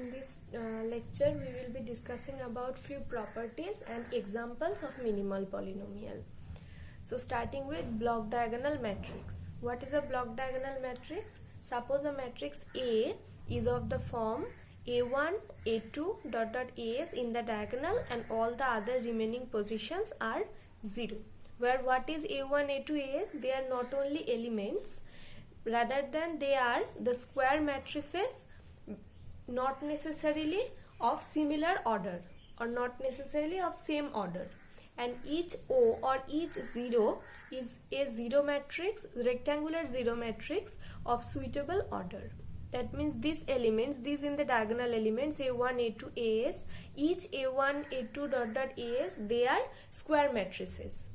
In this lecture we will be discussing about few properties and examples of minimal polynomial. So starting with block diagonal matrix. What is a block diagonal matrix? Suppose a matrix A is of the form A1, A2, dot dot As in the diagonal and all the other remaining positions are 0. Where what is A1, A2, As? They are not only elements, rather than they are the square matrices, not necessarily of similar order or not necessarily of same order, and each O or each 0 is a 0 matrix, rectangular 0 matrix of suitable order. That means these elements, these in the diagonal elements A1, A2, As, each A1, A2 dot dot As, they are square matrices.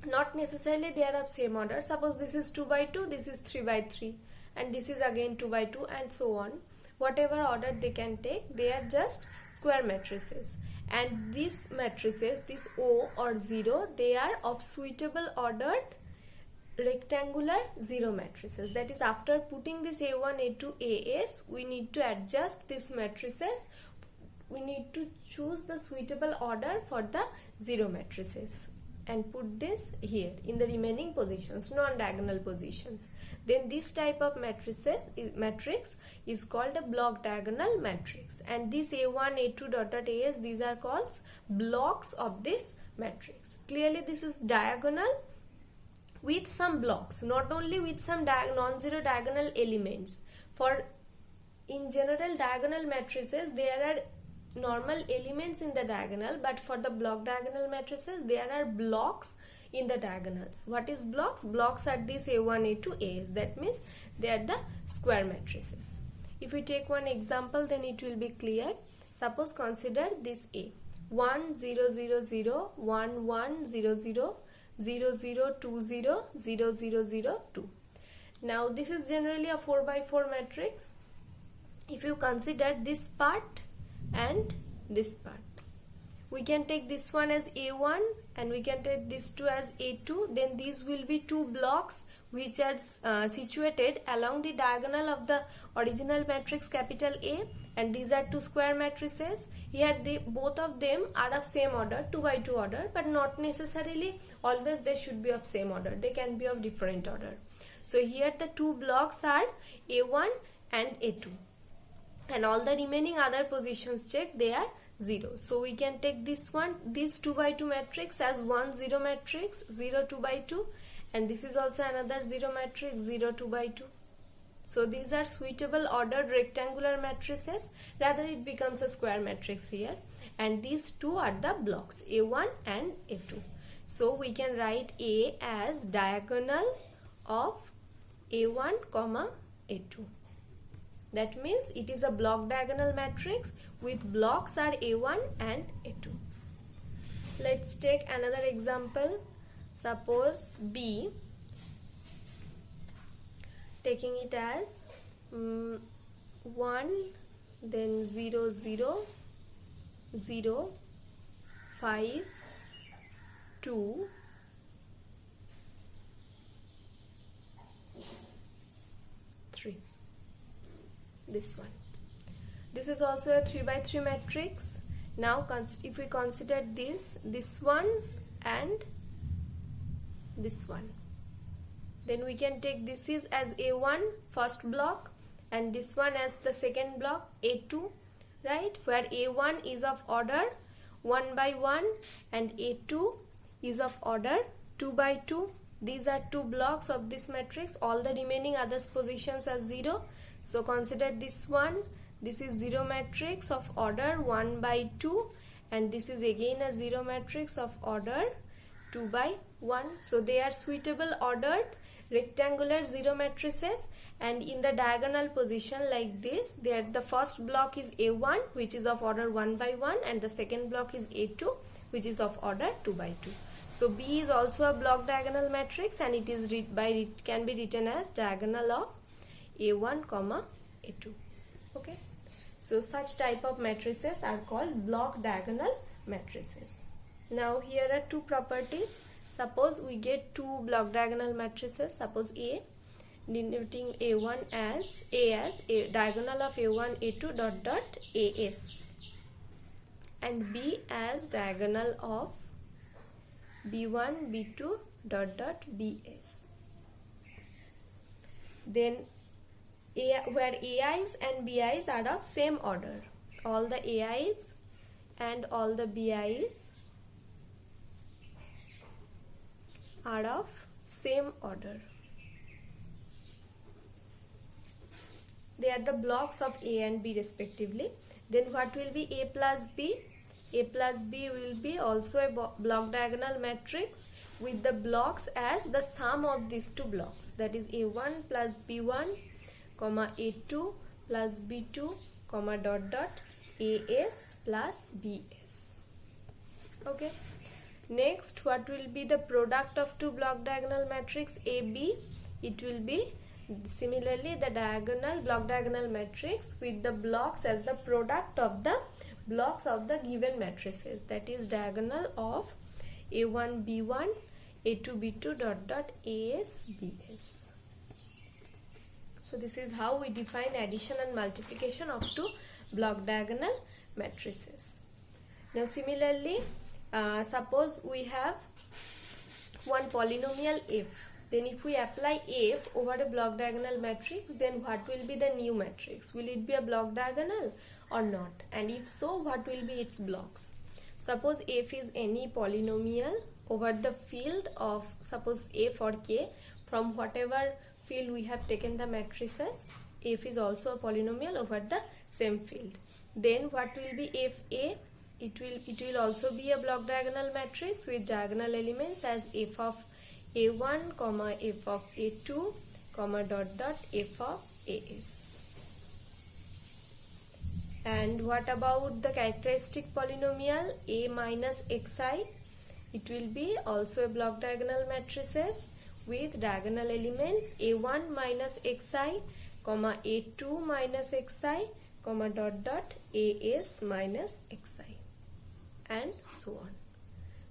Not necessarily they are of same order. Suppose this is 2 by 2, this is 3 by 3, and this is again 2 by 2, and so on. Whatever order they can take, they are just square matrices. And these matrices, this O or 0, they are of suitable ordered rectangular 0 matrices. That is, after putting this A1, A2, As, we need to adjust these matrices. We need to choose the suitable order for the 0 matrices and put this here in the remaining positions, non-diagonal positions. Then this type of matrix is called a block diagonal matrix, and this A1, A2 dot dot As, these are called blocks of this matrix. Clearly this is diagonal with some blocks, not only with some non-zero diagonal elements. For in general diagonal matrices there are normal elements in the diagonal, but for the block diagonal matrices there are blocks in the diagonals. What is blocks? Blocks are these A1, A2, As. That means they are the square matrices. If we take one example, then it will be clear. Suppose consider this A 1 0 0 0 1 1 0 0 0 0 2 0 0 0 0 2. Now this is generally a 4 by 4 matrix. If you consider this part and this part, we can take this one as A1 and we can take this two as A2. Then these will be two blocks which are situated along the diagonal of the original matrix capital A, and these are two square matrices. Here both of them are of same order, 2 by 2 order, but not necessarily always they should be of same order. They can be of different order. So here the two blocks are A1 and A2. And all the remaining other positions check, they are 0. So we can take this one, this 2 by 2 matrix as 1 0 matrix, 0 2 by 2, and this is also another 0 matrix, 0 2 by 2. So these are suitable ordered rectangular matrices, rather it becomes a square matrix here, and these two are the blocks A1 and A2. So we can write A as diagonal of A1, A2. That means it is a block diagonal matrix with blocks are A1 and A2. Let's take another example. Suppose B, taking it as 1, then 0 0 0 5 2 3. This one. This is also a 3 by 3 matrix. Now if we consider this one and this one, then we can take this is as A1 first block and this one as the second block A2, right? Where A1 is of order 1 by 1 and A2 is of order 2 by 2. These are two blocks of this matrix. All the remaining other positions are 0. So consider this one. This is 0 matrix of order 1 by 2, and this is again a 0 matrix of order 2 by 1. So they are suitable ordered rectangular 0 matrices, and in the diagonal position like this, the first block is A1 which is of order 1 by 1, and the second block is A2 which is of order 2 by 2. So B is also a block diagonal matrix, and it is can be written as diagonal of A1, A2. Okay. So such type of matrices are called block diagonal matrices. Now here are two properties. Suppose we get two block diagonal matrices. Suppose A denoting a1 as a diagonal of a1 a2 dot dot as, and b as diagonal of b1 b2 dot dot bs. Then where ai's and bi's are of same order, all the ai's and all the bi's are of same order. They are the blocks of A and B respectively. Then what will be A plus B? A plus B will be also a block diagonal matrix with the blocks as the sum of these two blocks, that is A1 plus B1 comma A2 plus B2 comma dot dot AS plus BS. Okay. Next, what will be the product of two block diagonal matrix AB? It will be similarly the block diagonal matrix with the blocks as the product of the blocks of the given matrices, that is diagonal of A1 B1 A2 B2 dot dot AS BS. So this is how we define addition and multiplication of two block diagonal matrices. Now similarly, suppose we have one polynomial f. Then if we apply f over a block diagonal matrix, then what will be the new matrix? Will it be a block diagonal or not? And if so, what will be its blocks? Suppose f is any polynomial over the field of, suppose f or k, from whatever field we have taken the matrices, f is also a polynomial over the same field. Then what will be fa? It will also be a block diagonal matrix with diagonal elements as f of a1 comma f of a2 comma dot dot f of as. And what about the characteristic polynomial a minus xi? It will be also a block diagonal matrices with diagonal elements a1 minus xi comma a2 minus xi comma dot dot as minus xi, and so on.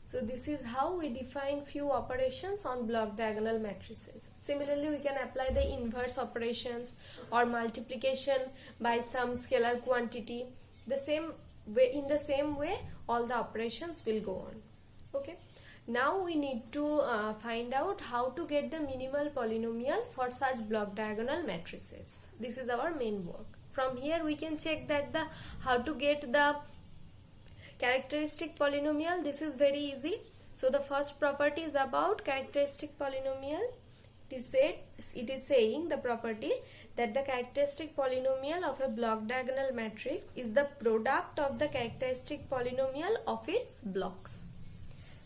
So this is how we define few operations on block diagonal matrices. Similarly, we can apply the inverse operations or multiplication by some scalar quantity. In the same way, all the operations will go on. Okay. Now we need to find out how to get the minimal polynomial for such block diagonal matrices. This is our main work. From here we can check that how to get the characteristic polynomial. This is very easy. So the first property is about characteristic polynomial. It is saying the property that the characteristic polynomial of a block diagonal matrix is the product of the characteristic polynomial of its blocks.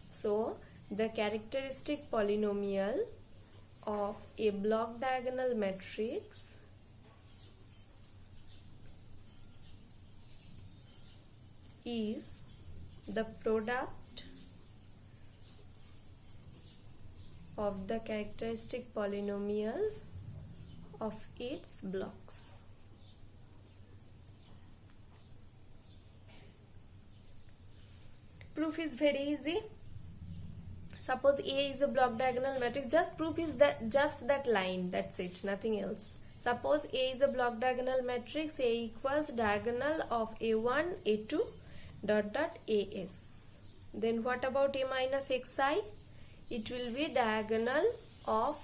So the characteristic polynomial of a block diagonal matrix is the product of the characteristic polynomial of its blocks. Proof is very easy. Suppose A is a block diagonal matrix, just proof is just that line, that's it, nothing else. Suppose A is a block diagonal matrix, A equals diagonal of A1 A2 dot dot as. Then what about A minus xi? It will be diagonal of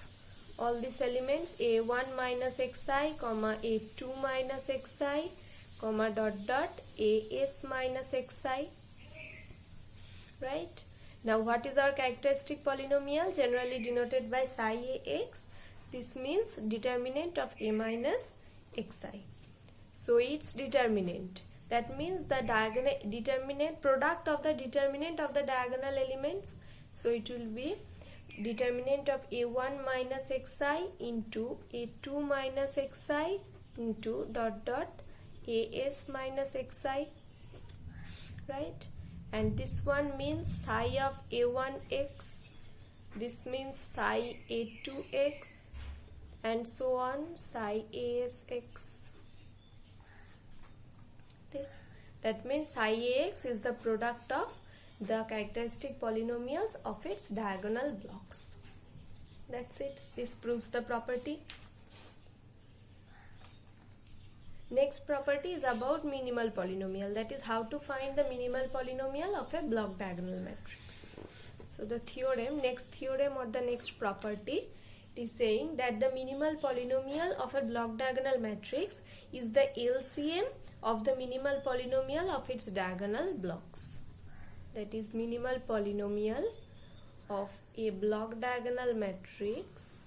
all these elements A1 minus xi comma A2 minus xi comma dot dot as minus xi. Right? Now what is our characteristic polynomial, generally denoted by psi ax? This means determinant of A minus xi. So its determinant, that means the determinant product of the determinant of the diagonal elements. So it will be determinant of A1 minus xi into A2 minus xi into dot dot as minus xi, right? And this one means psi of A1x, this means psi A2x, and so on, psi asx. That means psi ax is the product of the characteristic polynomials of its diagonal blocks. That's it. This proves the property. Next property is about minimal polynomial, that is how to find the minimal polynomial of a block diagonal matrix. So the theorem, next theorem or the next property, it is saying that the minimal polynomial of a block diagonal matrix is the LCM of the minimal polynomial of its diagonal blocks. That is, minimal polynomial of a block diagonal matrix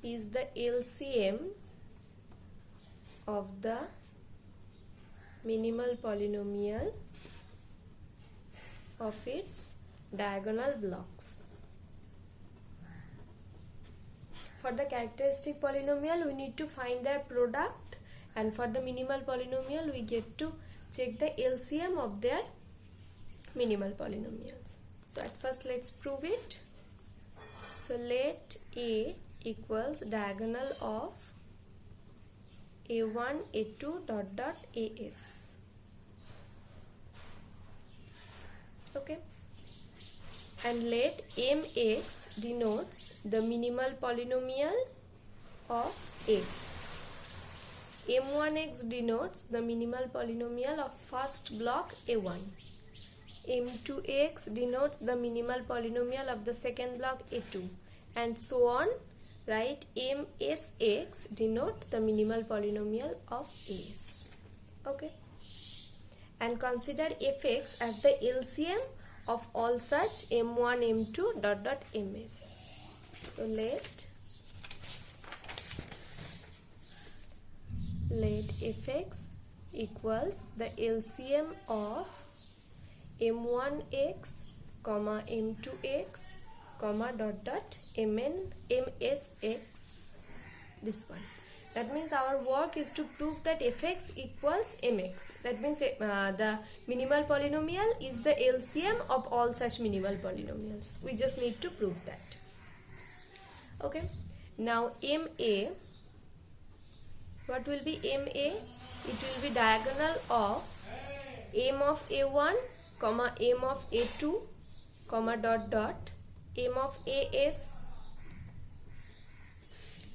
is the LCM of the minimal polynomial of its diagonal blocks. For the characteristic polynomial, we need to find their product, and for the minimal polynomial, we get to check the LCM of their minimal polynomials. So at first, let's prove it. So let A equals diagonal of A1, A2, dot dot AS. Okay, and let mx denotes the minimal polynomial of A. m1x denotes the minimal polynomial of first block A1. m2x denotes the minimal polynomial of the second block A2, and so on, right? msx denote the minimal polynomial of AS. Okay, and consider fx as the LCM of all such m1, m2, dot dot ms. So let fx equals the LCM of m1x, m2x, dot dot msx. This one. That means our work is to prove that fx equals mx. That means the minimal polynomial is the LCM of all such minimal polynomials. We just need to prove that. Okay. Now ma, what will be ma? It will be diagonal of m of a1, m of a2, dot dot m of as.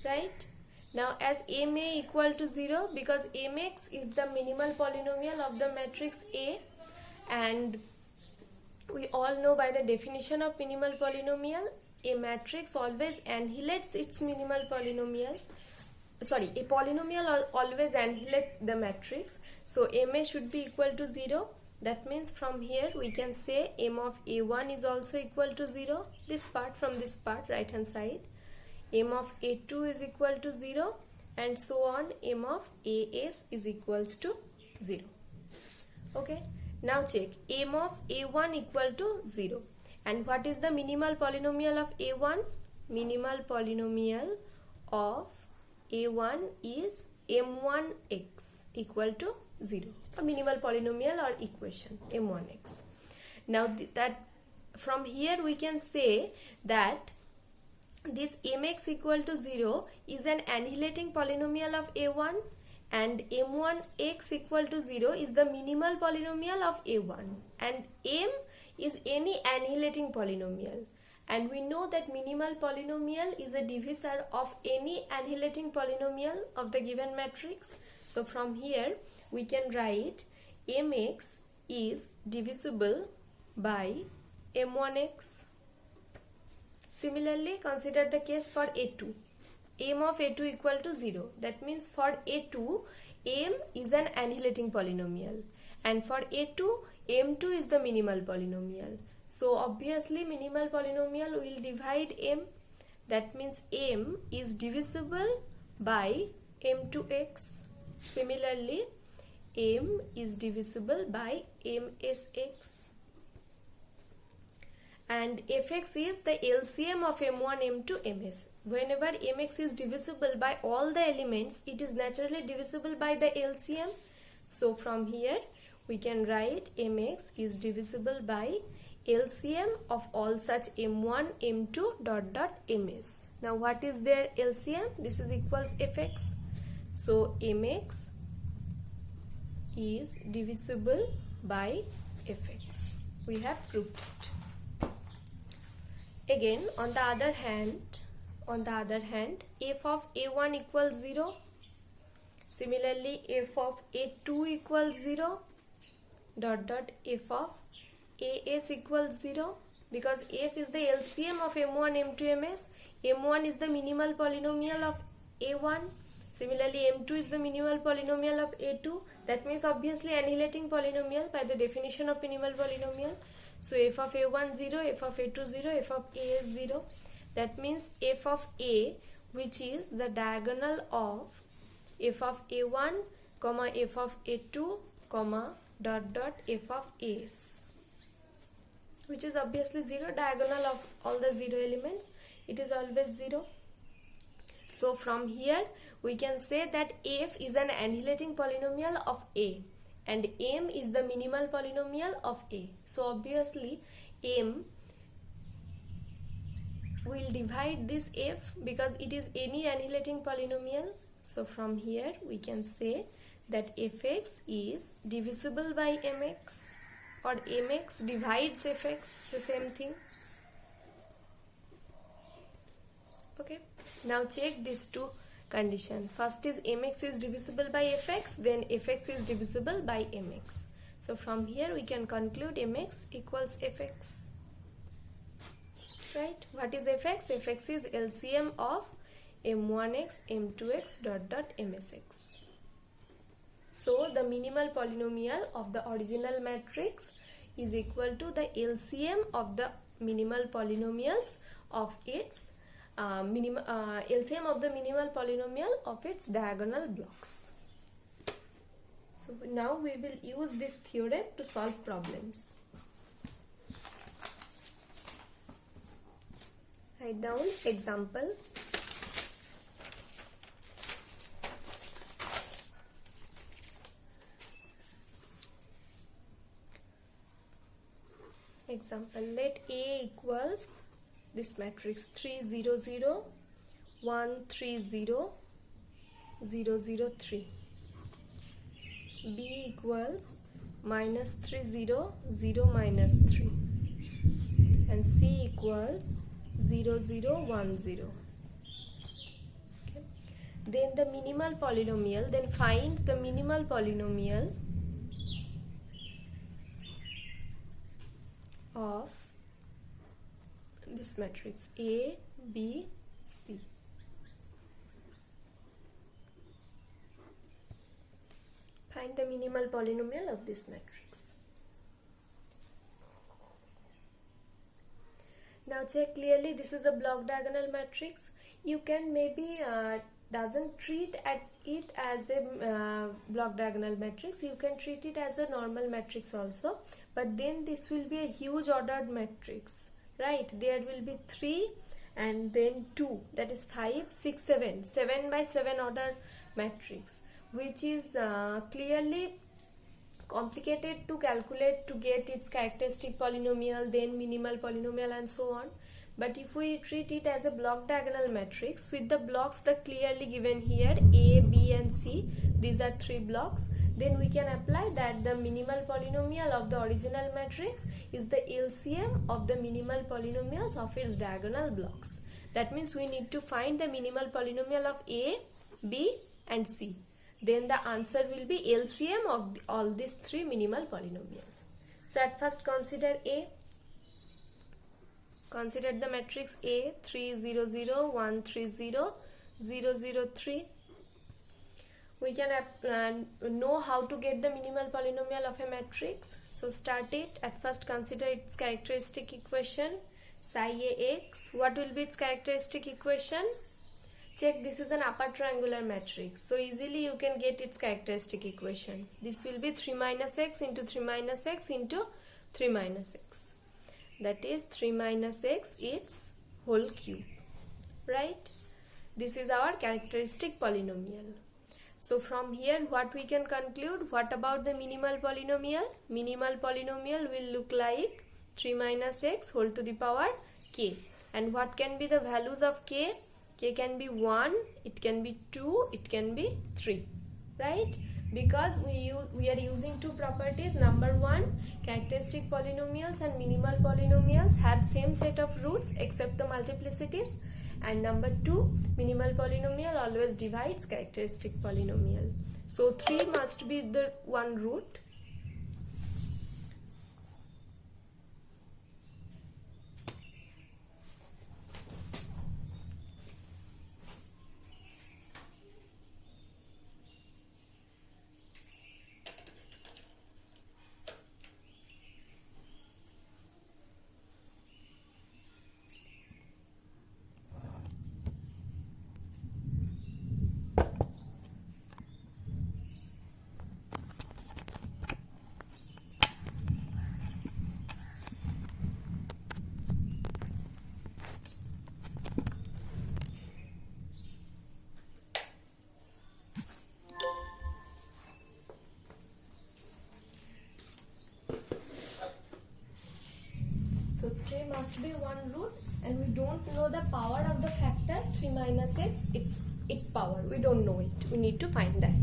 Right? Now as ma equal to 0, because mx is the minimal polynomial of the matrix A, and we all know by the definition of minimal polynomial, a matrix always annihilates its minimal polynomial. Sorry, a polynomial always annihilates the matrix. So ma should be equal to 0. That means from here we can say m of a1 is also equal to 0. This part from this part, right hand side. M of a2 is equal to 0, and so on. M of as is equals to 0. Okay. Now check m of a1 equal to 0. And what is the minimal polynomial of a1? Minimal polynomial of a1 is m1x equal to 0. A minimal polynomial or equation m1x. Now that from here we can say that this mx equal to 0 is an annihilating polynomial of a1, and m1x equal to 0 is the minimal polynomial of a1, and m is any annihilating polynomial, and we know that minimal polynomial is a divisor of any annihilating polynomial of the given matrix. So from here we can write mx is divisible by m1x. Similarly, consider the case for a2. M of a2 equal to 0. That means for a2, m is an annihilating polynomial, and for a2, m2 is the minimal polynomial. So obviously minimal polynomial will divide m. That means m is divisible by m2x. Similarly, m is divisible by msx. And fx is the LCM of m1, m2, ms. Whenever mx is divisible by all the elements, it is naturally divisible by the LCM. So from here we can write mx is divisible by LCM of all such m1, m2, dot dot ms. Now what is their LCM? This is equals fx. So mx is divisible by fx. We have proved it. Again, on the other hand, On the other hand, f of a1 equals 0. Similarly, f of a2 equals 0. Dot dot f of as equals 0, because f is the LCM of m1, m2, ms. m1 is the minimal polynomial of a1. Similarly, m2 is the minimal polynomial of a2. That means obviously annihilating polynomial by the definition of minimal polynomial. So f of a1 0, f of a2 0, f of as 0. That means f of a, which is the diagonal of f of a1, comma f of a2, comma dot dot f of as, which is obviously 0, diagonal of all the 0 elements, it is always 0. So from here we can say that f is an annihilating polynomial of a and m is the minimal polynomial of a. So obviously m will divide this f because it is any annihilating polynomial. So from here we can say that fx is divisible by mx, or mx divides fx, the same thing. Okay, now check these two conditions. First is mx is divisible by fx, then fx is divisible by mx. So from here we can conclude mx equals fx. Right? What is fx? Fx is LCM of m1x, m2x, dot dot msx. So the minimal polynomial of the original matrix is equal to the LCM of the minimal polynomials of its LCM of the minimal polynomial of its diagonal blocks. So now we will use this theorem to solve problems. Write down example. Example, let A equals this matrix 3 0 0 1 3 0 0 0 3. B equals minus 3 0 0 minus 3, and C equals 0 0 1 0. Okay. Then the minimal polynomial, then find the minimal polynomial of this matrix A, B, C. Find the minimal polynomial of this matrix. Now check clearly, this is a block diagonal matrix. You can maybe doesn't treat it as a block diagonal matrix. You can treat it as a normal matrix also, but then this will be a huge ordered matrix, right? There will be 3 and then 2, that is 5 6 7 by 7 order matrix, which is clearly complicated to calculate to get its characteristic polynomial, then minimal polynomial, and so on. But if we treat it as a block diagonal matrix with the blocks that clearly given here, A, B and C, these are 3 blocks, then we can apply that the minimal polynomial of the original matrix is the LCM of the minimal polynomials of its diagonal blocks. That means we need to find the minimal polynomial of A, B and C. Then the answer will be LCM of all these 3 minimal polynomials. So at first consider A. Consider the matrix A, 3 0 0 1 3 0 0 0 3. We can know how to get the minimal polynomial of a matrix. So start it. At first consider its characteristic equation, psi ax. What will be its characteristic equation? Check, this is an upper triangular matrix, so easily you can get its characteristic equation. This will be 3 minus x into 3 minus x into 3 minus x. That is 3 minus x its whole cube, right? This is our characteristic polynomial. So from here what we can conclude? What about the minimal polynomial? Minimal polynomial will look like 3 minus x whole to the power k. And what can be the values of k? K can be 1, it can be 2, it can be 3, right? Because we are using 2 properties. Number 1, characteristic polynomials and minimal polynomials have same set of roots except the multiplicities, And number 2, minimal polynomial always divides characteristic polynomial. So 3 must be the one root. So 3 must be one root, and we don't know the power of the factor 3 minus x, its power. We don't know it. We need to find that.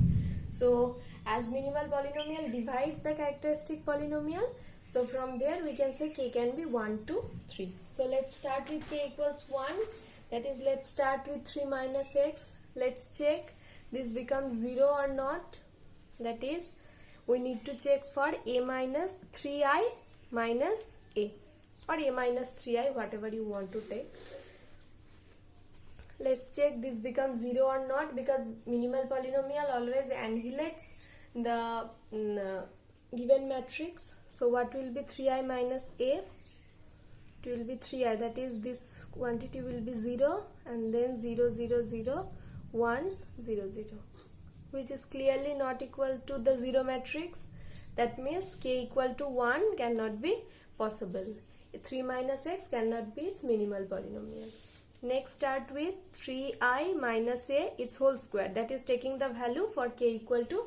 So as minimal polynomial divides the characteristic polynomial, so from there we can say k can be 1, 2, 3. So let's start with k equals 1. That is, let's start with 3 minus x. Let's check this becomes 0 or not. That is, we need to check for a minus 3i minus a, or a minus 3i, whatever you want to take. Let's check this becomes 0 or not, because minimal polynomial always annihilates the given matrix. So what will be 3i minus a? It will be 3i, that is this quantity will be 0 and then 0, 0, 0, 1, 0, 0, which is clearly not equal to the 0 matrix. That means k equal to 1 cannot be possible. 3 minus x cannot be its minimal polynomial. Next, start with 3i minus a, its whole square. That is taking the value for k equal to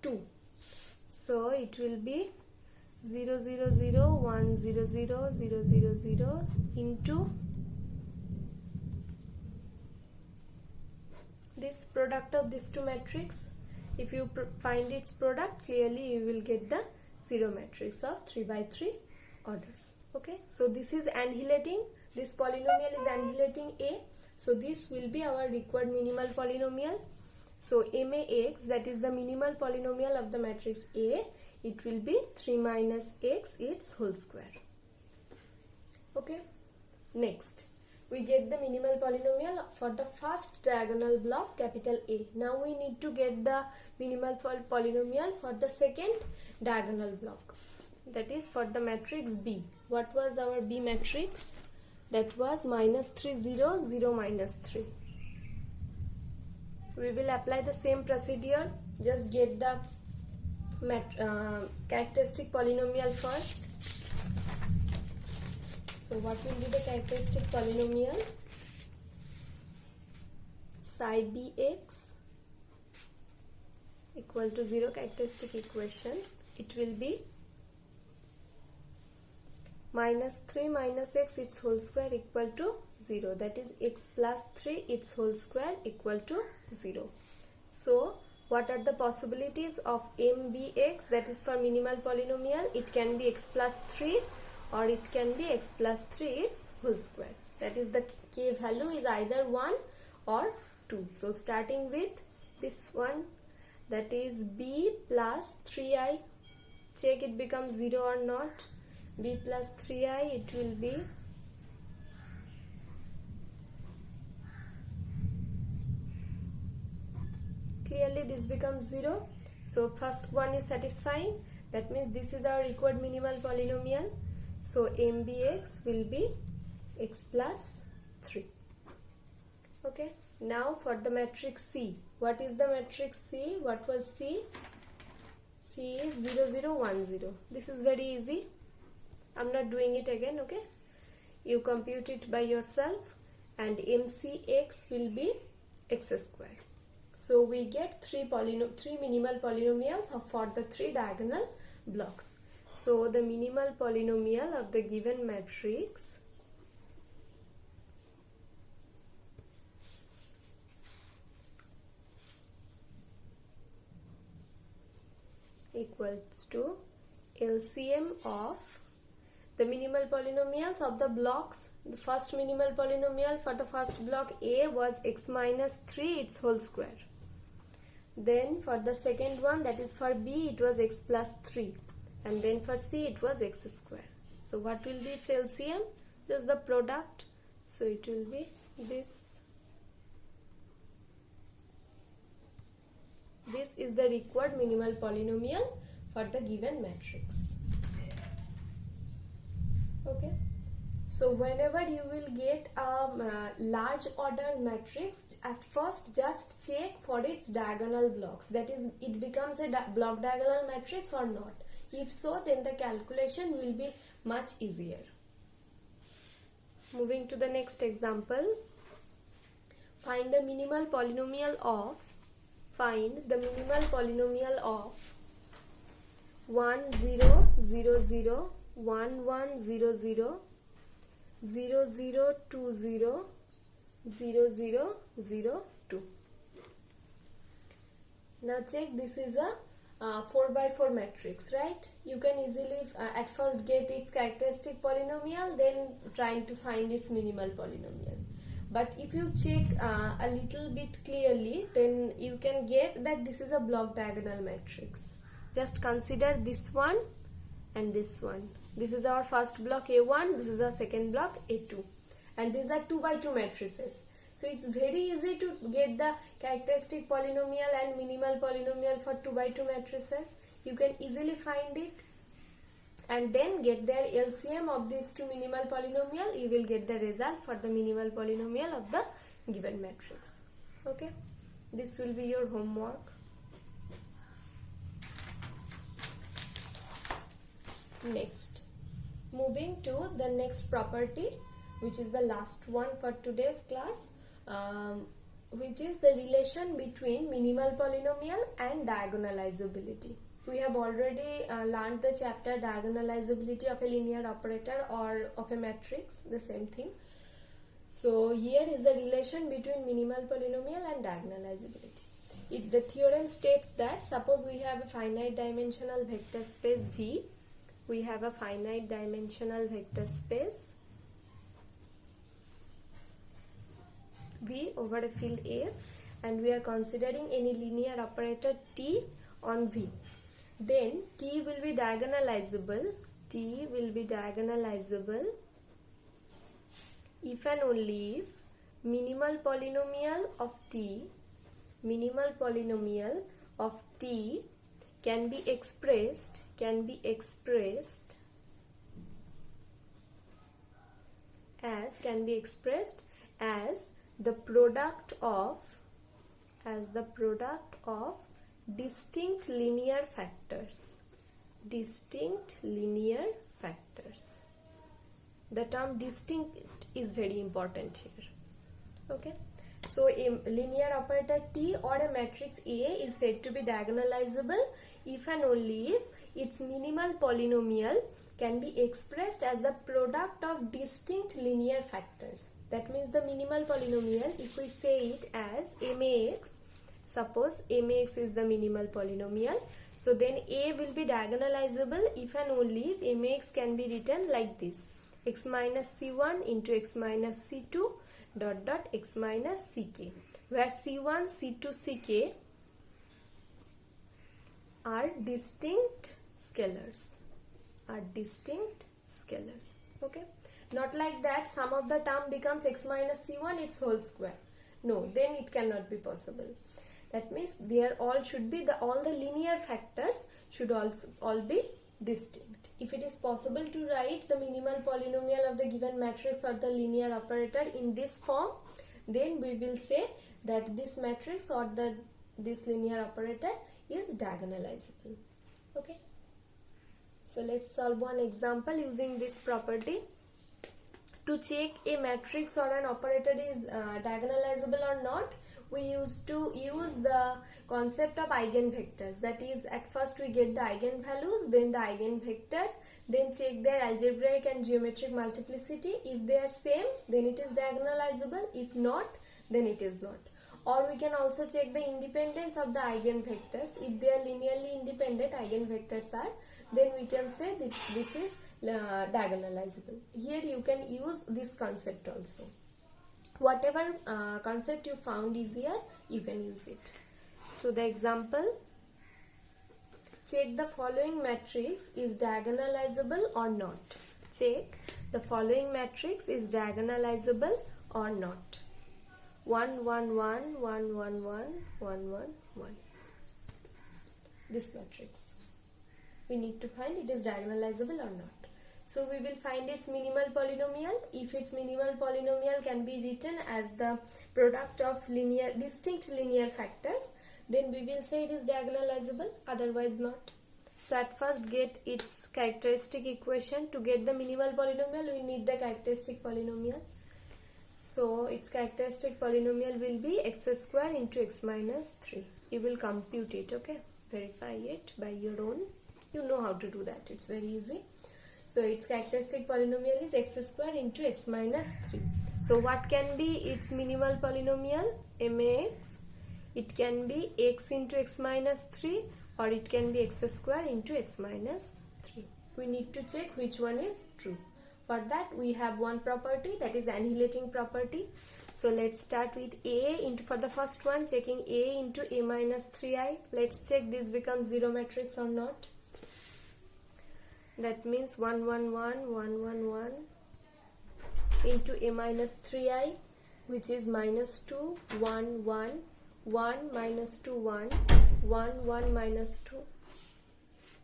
2. So it will be 0, 0, 0, 1, 0, 0, 0, 0, 0 into this product of these two matrix. If you find its product, clearly you will get the 0 matrix of 3 by 3 orders. Okay, so this is annihilating, this polynomial is annihilating a, so this will be our required minimal polynomial. So max, that is the minimal polynomial of the matrix A, it will be 3 minus x its whole square. Okay, next we get the minimal polynomial for the first diagonal block capital A. Now we need to get the minimal polynomial for the second diagonal block, that is for the matrix B. What was our B matrix? That was minus 3, 0, 0, minus 3. We will apply the same procedure. Just get the characteristic polynomial first. So what will be the characteristic polynomial? Psi bx equal to 0, characteristic equation. It will be minus 3 minus x its whole square equal to 0, that is x plus 3 its whole square equal to 0. So what are the possibilities of mbx, that is for minimal polynomial? It can be x plus 3 or it can be x plus 3 its whole square. That is, the k value is either 1 or 2. So starting with this one, that is b plus 3i, check it becomes 0 or not. B plus 3i, it will be clearly this becomes 0. So first one is satisfying. That means this is our required minimal polynomial. So mbx will be x plus 3. Okay. Now for the matrix C. What is the matrix C? What was C? C is 0, 0, 1, 0. This is very easy. I'm not doing it again, okay? You compute it by yourself, and mcx will be x square. So we get three minimal polynomials for the 3 diagonal blocks. So the minimal polynomial of the given matrix equals to LCM of the minimal polynomials of the blocks. The first minimal polynomial for the first block A was x minus 3 its whole square. Then for the second one, that is for B, it was x plus 3, and then for C it was x square. So what will be its LCM? Just the product. So it will be this. This is the required minimal polynomial for the given matrix. Okay. So whenever you will get a large order matrix, at first just check for its diagonal blocks. That is, it becomes a block diagonal matrix or not. If so, then the calculation will be much easier. Moving to the next example. Find the minimal polynomial of 1 0 0 0 1 1 0 0 0 0 2 0 0 0 0 2. Now check, this is a 4 by 4 matrix, right? You can easily at first get its characteristic polynomial, then trying to find its minimal polynomial. But if you check a little bit clearly, then you can get that this is a block diagonal matrix. Just consider this one and this one. This is our first block A1, this is our second block A2, and these are 2 by 2 matrices. So it's very easy to get the characteristic polynomial and minimal polynomial for 2 by 2 matrices. You can easily find it and then get their LCM of these two minimal polynomial. You will get the result for the minimal polynomial of the given matrix. Okay, this will be your homework. Next, moving to the next property, which is the last one for today's class, which is the relation between minimal polynomial and diagonalizability. We have already learned the chapter diagonalizability of a linear operator or of a matrix, the same thing. So here is the relation between minimal polynomial and diagonalizability. The theorem states that suppose we have a finite dimensional vector space V. We have a finite dimensional vector space V over a field A, and we are considering any linear operator T on V. Then T will be diagonalizable. T will be diagonalizable if and only if minimal polynomial of T can be expressed as the product of distinct linear factors. The term distinct is very important here. Okay, so a linear operator T or a matrix A is said to be diagonalizable if and only if its minimal polynomial can be expressed as the product of distinct linear factors. That means the minimal polynomial, if we say it as max, suppose max is the minimal polynomial, so then A will be diagonalizable if and only if max can be written like this: x minus c1 into x minus c2 dot dot x minus ck, where c1, c2, ck are distinct scalars. Okay, not like that some of the term becomes x minus c1 its whole square. No, then it cannot be possible. That means there all should be all the linear factors should also all be distinct. If it is possible to write the minimal polynomial of the given matrix or the linear operator in this form, then we will say that this matrix or this linear operator is diagonalizable. Okay, so let's solve one example using this property. To check a matrix or an operator is diagonalizable or not, we used to use the concept of eigenvectors. That is, at first we get the eigenvalues, then the eigenvectors, then check their algebraic and geometric multiplicity. If they are same, then it is diagonalizable. If not, then it is not. Or we can also check the independence of the eigenvectors. If they are linearly independent eigenvectors are, then we can say that this is diagonalizable. Here you can use this concept also. Whatever concept you found easier, you can use it. So the example, check the following matrix is diagonalizable or not. Check the following matrix is diagonalizable or not. 1 1 1 1 1 1 1 1 1. This matrix. We need to find it is diagonalizable or not. So we will find its minimal polynomial. If its minimal polynomial can be written as the product of distinct linear factors, then we will say it is diagonalizable, otherwise not. So at first get its characteristic equation. To get the minimal polynomial, we need the characteristic polynomial. So its characteristic polynomial will be x square into x minus 3. You will compute it, okay? Verify it by your own. You know how to do that. It's very easy. So its characteristic polynomial is x square into x minus 3. So what can be its minimal polynomial? Max. It can be x into x minus 3, or it can be x square into x minus 3. We need to check which one is true. For that we have one property, that is annihilating property. So let's start with A into, for the first one, checking A into A minus 3i. Let's check this becomes zero matrix or not. That means 1 1 1 1 1 1 into A minus 3i, which is minus 2 1 1 1 minus 2 1 1 1 minus 2.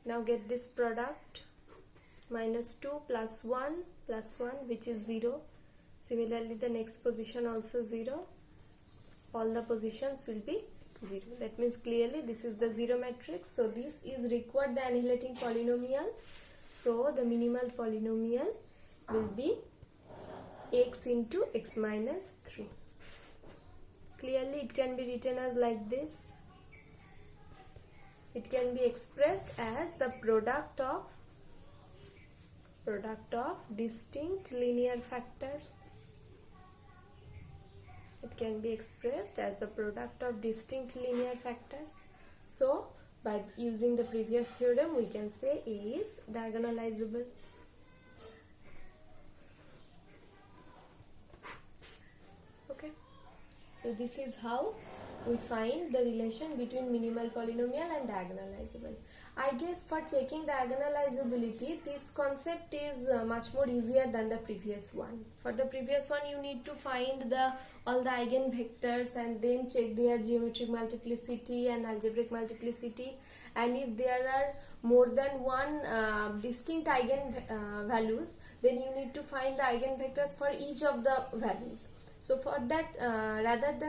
Now get this product, minus 2 plus 1 which is 0. Similarly the next position also 0. All the positions will be 0. That means clearly this is the zero matrix. So this is required the annihilating polynomial. So the minimal polynomial will be x into x minus 3. Clearly it can be written as like this. It can be expressed as the product of distinct linear factors. It can be expressed as the product of distinct linear factors. So by using the previous theorem, we can say A is diagonalizable. Okay. So this is how we find the relation between minimal polynomial and diagonalizable. I guess for checking diagonalizability, this concept is much more easier than the previous one. For the previous one, you need to find all the eigenvectors and then check their geometric multiplicity and algebraic multiplicity. And if there are more than one distinct eigenvalues, then you need to find the eigenvectors for each of the values. So for that, rather than